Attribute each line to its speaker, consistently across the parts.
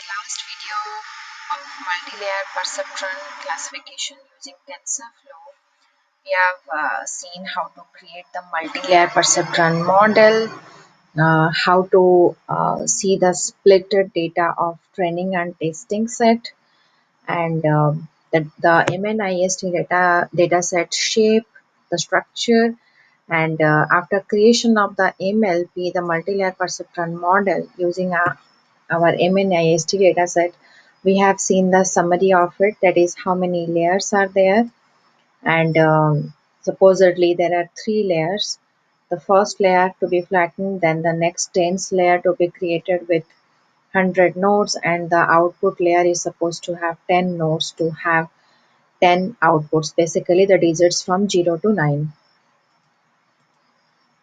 Speaker 1: last video of multi-layer perceptron classification using Tensorflow, we have seen how to create the multi-layer perceptron model, how to see the split data of training and testing set, and the MNIST data set shape, the structure, and after creation of the MLP, the multi-layer perceptron model using our MNIST dataset, we have seen the summary of it, that is how many layers are there, and supposedly there are three layers. The first layer to be flattened, then the next dense layer to be created with 100 nodes, and the output layer is supposed to have 10 nodes to have 10 outputs, basically the digits from 0 to 9.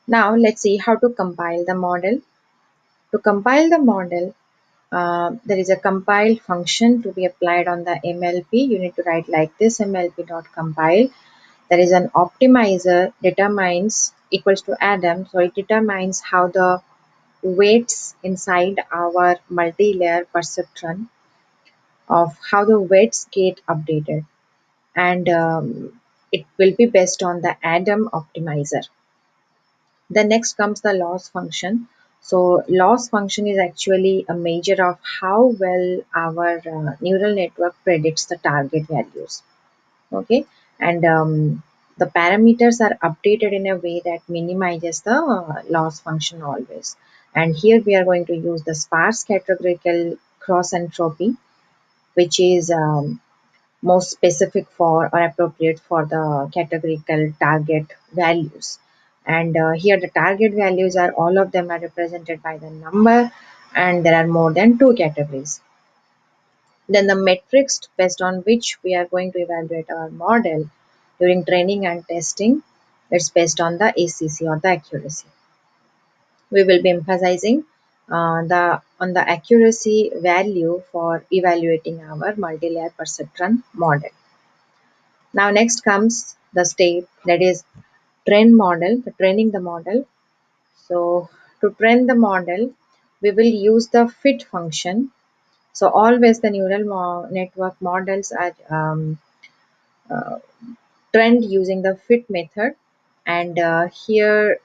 Speaker 1: Now let's see how to compile the model. To compile the model, there is a compile function to be applied on the MLP. You need to write like this: mlp.compile. There is an optimizer determines equals to Adam, so it determines how the weights inside our multi-layer perceptron of how the weights get updated, and it will be based on the Adam optimizer. Then next comes the loss function. So loss function is actually a measure of how well our neural network predicts the target values. Okay, and the parameters are updated in a way that minimizes the loss function always. And here we are going to use the sparse categorical cross entropy, which is most specific for or appropriate for the categorical target values. And here the target values are, all of them are represented by the number, and there are more than two categories. Then the metrics based on which we are going to evaluate our model during training and testing, it's based on the ACC or the accuracy. We will be emphasizing on the accuracy value for evaluating our multi-layer perceptron model. Now next comes the step, that is training the model. So to train the model, we will use the fit function. So always the neural network models are uh, trained using the fit method. And here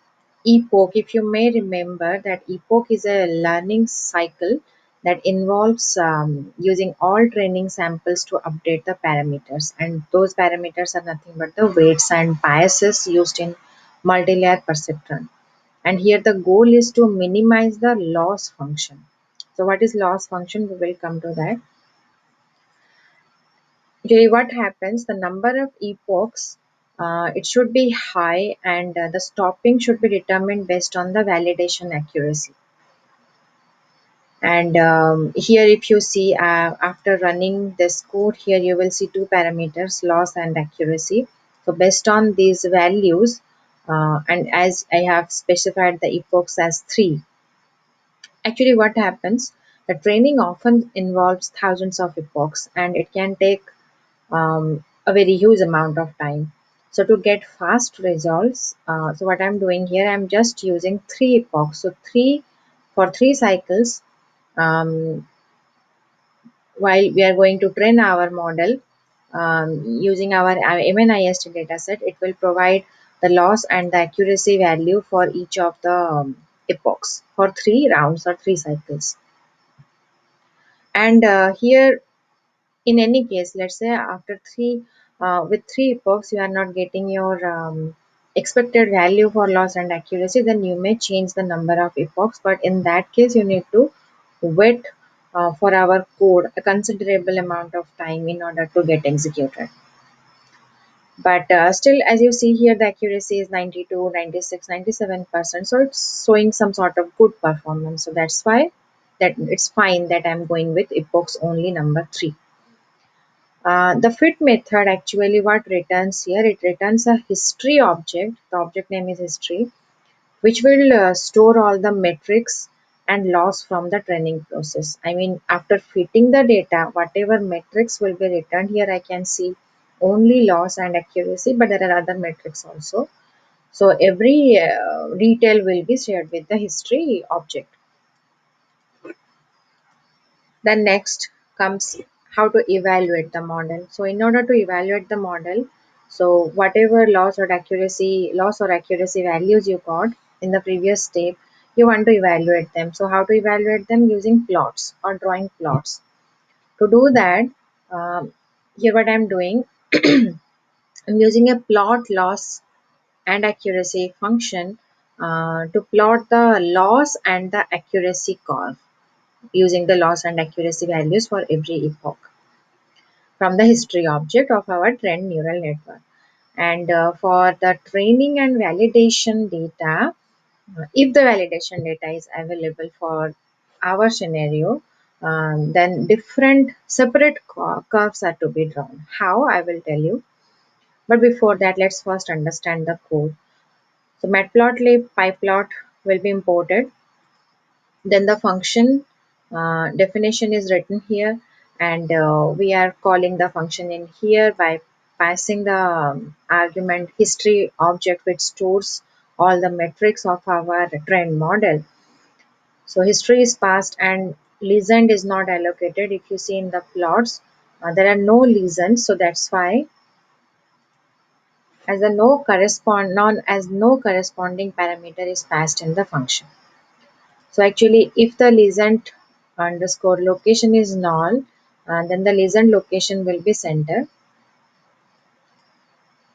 Speaker 1: epoch, if you may remember that epoch is a learning cycle that involves using all training samples to update the parameters, and those parameters are nothing but the weights and biases used in multi-layer perceptron. And here the goal is to minimize the loss function. So what is loss function? We will come to that. Usually what happens, the number of epochs, it should be high, and the stopping should be determined based on the validation accuracy. And here if you see after running this code, here you will see two parameters, loss and accuracy. So based on these values, and as I have specified the epochs as 3, actually what happens, the training often involves thousands of epochs, and it can take a very huge amount of time. So to get fast results, so what I'm doing here, I'm just using 3 epochs. So 3 for 3 cycles, while we are going to train our model using our MNIST dataset, it will provide the loss and the accuracy value for each of the epochs for 3 rounds or 3 cycles. And here, in any case, let's say after 3 with 3 epochs you are not getting your expected value for loss and accuracy, then you may change the number of epochs, but in that case you need to wait for our code a considerable amount of time in order to get executed. But still, as you see here, the accuracy is 92, 96, 97%, so it's showing some sort of good performance. So that's why that it's fine that I'm going with epochs only number 3. The fit method actually what returns here, it returns a history object. The object name is history, which will store all the metrics and loss from the training process. I mean, after fitting the data, whatever metrics will be returned, here I can see only loss and accuracy, but there are other metrics also. So every detail will be shared with the history object. Then next comes how to evaluate the model. So in order to evaluate the model, so whatever loss or accuracy values you got in the previous step, you want to evaluate them. So how to evaluate them? Using plots or drawing plots. To do that, um, here what I'm doing, I'm using a plot loss and accuracy function to plot the loss and the accuracy curve using the loss and accuracy values for every epoch from the history object of our trained neural network. And for the training and validation data, if the validation data is available for our scenario, then different separate curves are to be drawn. How? I will tell you. But before that, let's first understand the code. So matplotlib pyplot will be imported. Then the function definition is written here, and we are calling the function in here by passing the argument history object, which stores all the metrics of our trained model. So history is passed and legend is not allocated. If you see in the plots, there are no legends, so that's why as a no corresponding parameter is passed in the function. So actually, if the legend underscore location is null, then the legend location will be center.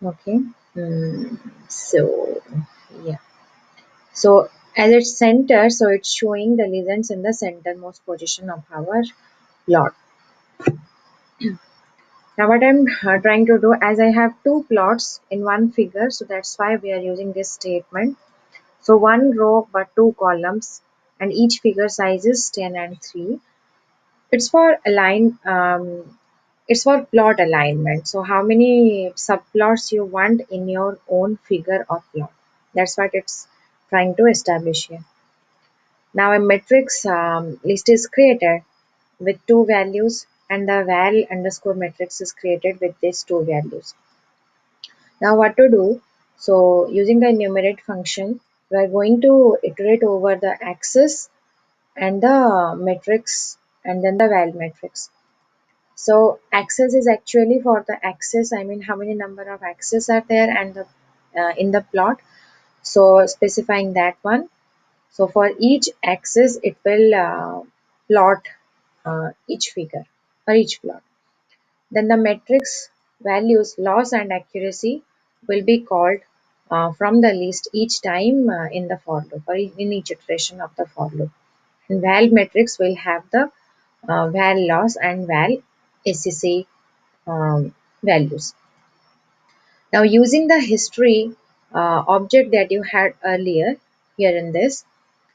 Speaker 1: Okay. So yeah. So as it's center, so it's showing the legends in the centermost position of our plot. Now what I'm trying to do, as I have two plots in one figure, so that's why we are using this statement. So one row but two columns, and each figure size is 10 and 3. It's for it's for plot alignment. So how many subplots you want in your own figure or plot? That's what it's trying to establish here. Now a matrix list is created with two values, and the val underscore matrix is created with these two values. Now what to do? So using the enumerate function, we are going to iterate over the axis and the matrix and then the val matrix. So axis is actually for the axis. I mean, how many number of axes are there and the in the plot. So specifying that one. So for each axis, it will plot each figure or each plot. Then the matrix values loss and accuracy will be called from the list each time in the for loop or in each iteration of the for loop. And val matrix will have the val loss and val SCC values. Now using the history object that you had earlier here in this,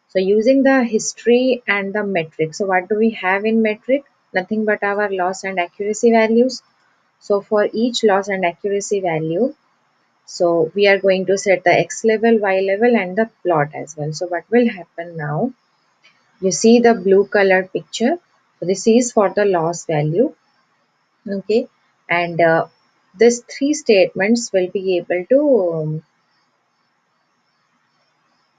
Speaker 1: so using the history and the metric. So what do we have in metric? Nothing but our loss and accuracy values. So for each loss and accuracy value, so we are going to set the X level, Y level and the plot as well. So what will happen now? You see the blue color picture. So this is for the loss value. Okay. And these three statements will be able to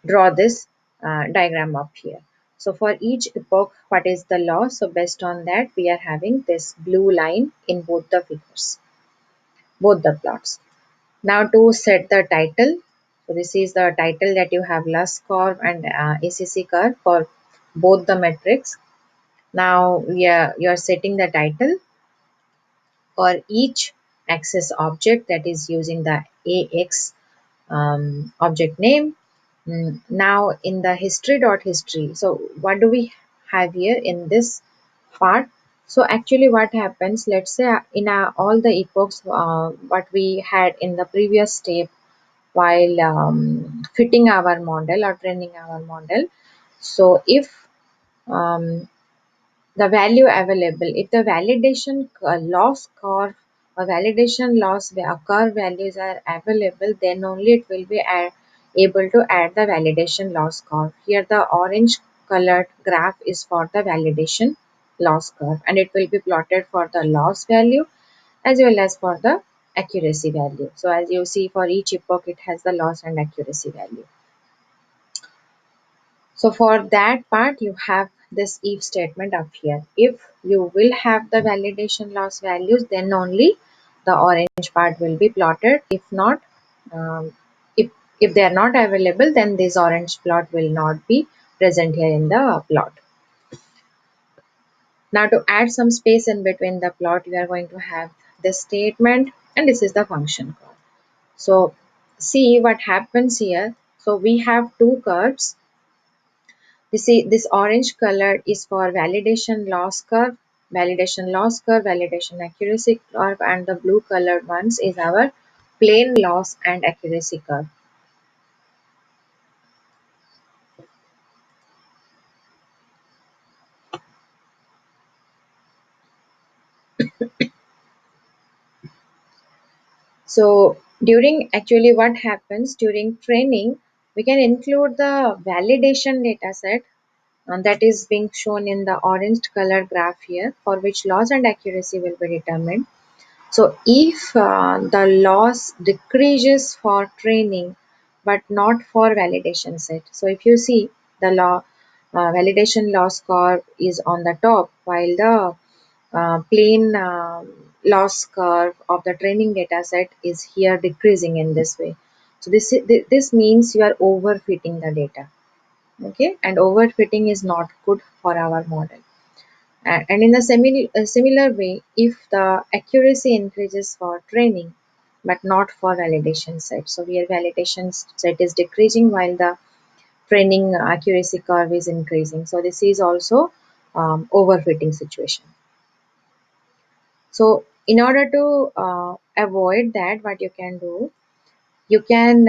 Speaker 1: draw this diagram up here. So for each epoch, what is the loss? So based on that, we are having this blue line in both the figures, both the plots. Now to set the title, so this is the title that you have loss curve and ACC curve for both the metrics. Now you are setting the title for each axis object, that is using the AX object name. Now in the history, so what do we have here in this part? So actually what happens, let's say in all the epochs what we had in the previous step while fitting our model or training our model. So if um, the value available, if the validation loss curve or validation loss curve values are available, then only it will be able to add the validation loss curve. Here the orange colored graph is for the validation loss curve, and it will be plotted for the loss value as well as for the accuracy value. So as you see, for each epoch it has the loss and accuracy value. So for that part you have this if statement up here. If you will have the validation loss values, then only the orange part will be plotted. If not, um, if if they are not available, then this orange plot will not be present here in the plot. Now to add some space in between the plot, we are going to have this statement, and this is the function call. So see what happens here. So we have two curves. You see this orange color is for validation loss curve, validation accuracy curve, and the blue colored ones is our plain loss and accuracy curve. So during actually what happens during training, we can include the validation data set that is being shown in the orange color graph here, for which loss and accuracy will be determined. So if the loss decreases for training but not for validation set. So if you see the validation loss curve is on the top, while the plain loss curve of the training data set is here decreasing in this way. So this means you are overfitting the data. Okay, and overfitting is not good for our model. And in a similar way, if the accuracy increases for training but not for validation set, so where validation set is decreasing while the training accuracy curve is increasing, so this is also overfitting situation. So in order to avoid that, what you can do, you can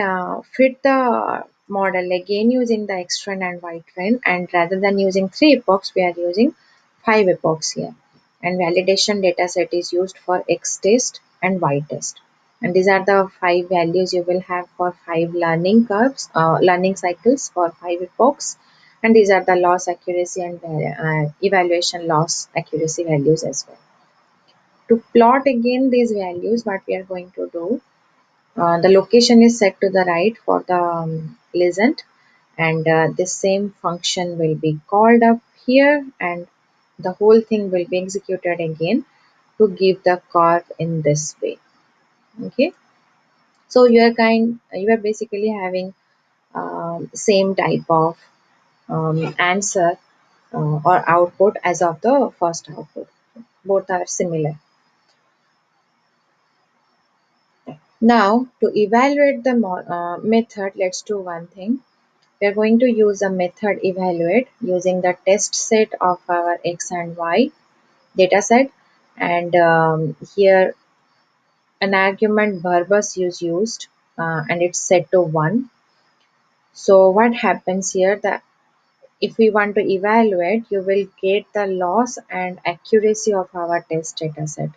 Speaker 1: fit the model again using the X trend and Y trend, and rather than using 3 epochs, we are using 5 epochs here. And validation data set is used for X test and Y test. And these are the 5 values you will have for 5 learning curves, learning cycles for 5 epochs. And these are the loss accuracy and evaluation loss accuracy values as well. To plot again these values, what we are going to do, the location is set to the right for the legend, and this same function will be called up here, and the whole thing will be executed again to give the curve in this way. Okay, so you are basically having same type of answer or output as of the first output. Both are similar. Now to evaluate the method, let's do one thing. We are going to use a method evaluate using the test set of our X and Y data set, and here an argument verbose is used, and it's set to 1. So what happens here, that if we want to evaluate, you will get the loss and accuracy of our test data set,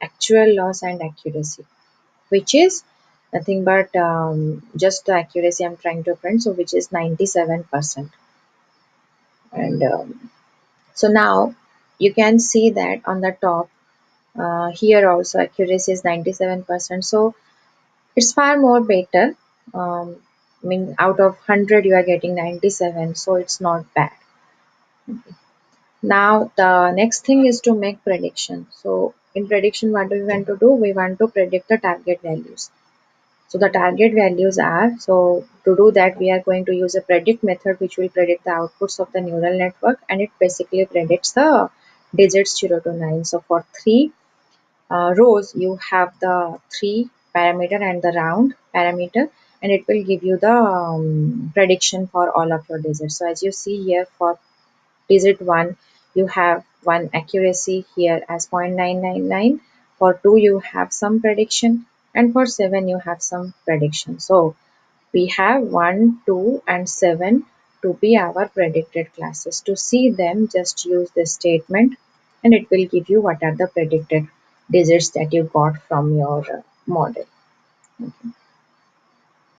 Speaker 1: actual loss and accuracy, which is nothing but just the accuracy I'm trying to print, so which is 97%. And so now you can see that on the top, here also accuracy is 97%. So it's far more better. I mean, out of 100 you are getting 97, so it's not bad. Now the next thing is to make prediction. So in prediction, what do we want to do? We want to predict the target values. So the target values are, so to do that, we are going to use a predict method which will predict the outputs of the neural network, and it basically predicts the digits 0 to 9. So for 3 rows, you have the 3 parameter and the round parameter, and it will give you the prediction for all of your digits. So as you see here, for digit 1, you have 1 accuracy here as 0.999. For 2, you have some prediction, and for 7, you have some prediction. So we have 1, 2, and 7 to be our predicted classes. To see them, just use this statement, and it will give you what are the predicted digits that you got from your model. Okay.